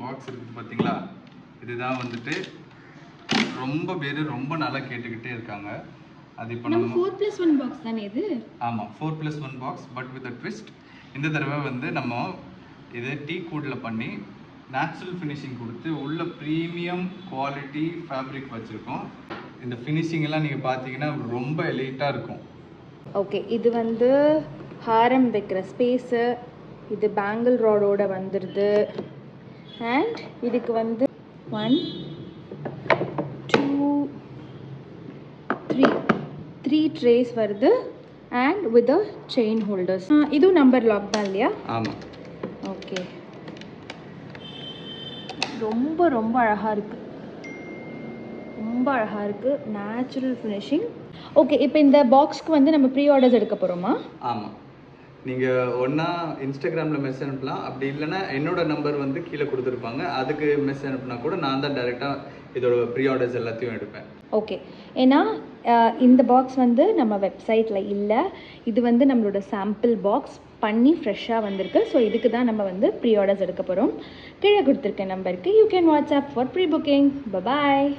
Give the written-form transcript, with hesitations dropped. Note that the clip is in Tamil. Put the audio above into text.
பாக்ஸ் இருக்குது பார்த்தீங்களா, இதுதான் வந்துட்டு ரொம்ப பேர் ரொம்ப நாளாக கேட்டுக்கிட்டே இருக்காங்க. அது இப்போ நம்ம 4+1 பாக்ஸ் தானே இது? ஆமாம், 4+1 box but with a twist. இந்த தடவை வந்து நம்ம இது டீ கூடில் பண்ணி நேச்சுரல் ஃபினிஷிங் கொடுத்து உள்ள ப்ரீமியம் குவாலிட்டி ஃபேப்ரிக் வச்சுருக்கோம். இந்த ஃபினிஷிங்கெல்லாம் நீங்கள் பார்த்தீங்கன்னா ரொம்ப எலைட்டாக இருக்கும். ஓகே, இது வந்து ஹாரம் வைக்கிற ஸ்பேஸு, இது பேங்கிள் ராடோட வந்துடுது. அண்ட் இதுக்கு வந்து 1 2 3 ட்ரேஸ் வருது. And with a chain holders. இதுவும் நம்பர் லாக் தான் இல்லையா? ஆமாம். ஓகே, ரொம்ப ரொம்ப அழகாக இருக்குது, ரொம்ப அழகாக இருக்குது. Natural finishing. ஓகே, இப்போ இந்த பாக்ஸ்க்கு வந்து நம்ம ப்ரீ ஆர்டர்ஸ் எடுக்க போகிறோமா? ஆமாம், நீங்கள் ஒன்றா இன்ஸ்டாகிராமில் மெசேஜ் அனுப்பலாம், அப்படி இல்லைன்னா என்னோடய நம்பர் வந்து கீழே கொடுத்துருப்பாங்க, அதுக்கு மெசேஜ் அனுப்புனா கூட நான் தான் டைரெக்டாக இதோட ப்ரீ ஆர்டர்ஸ் எல்லாத்தையும் எடுப்பேன். ஓகே, ஏன்னா இந்த பாக்ஸ் வந்து நம்ம வெப்சைட்டில் இல்லை, இது வந்து நம்மளோட சாம்பிள் பாக்ஸ் பண்ணி ஃப்ரெஷ்ஷாக வந்திருக்கு. ஸோ இதுக்கு தான் நம்ம வந்து ப்ரீ ஆர்டர்ஸ் எடுக்க போகிறோம். கீழே கொடுத்துருக்க நம்பருக்கு you can WhatsApp for free booking. Bye.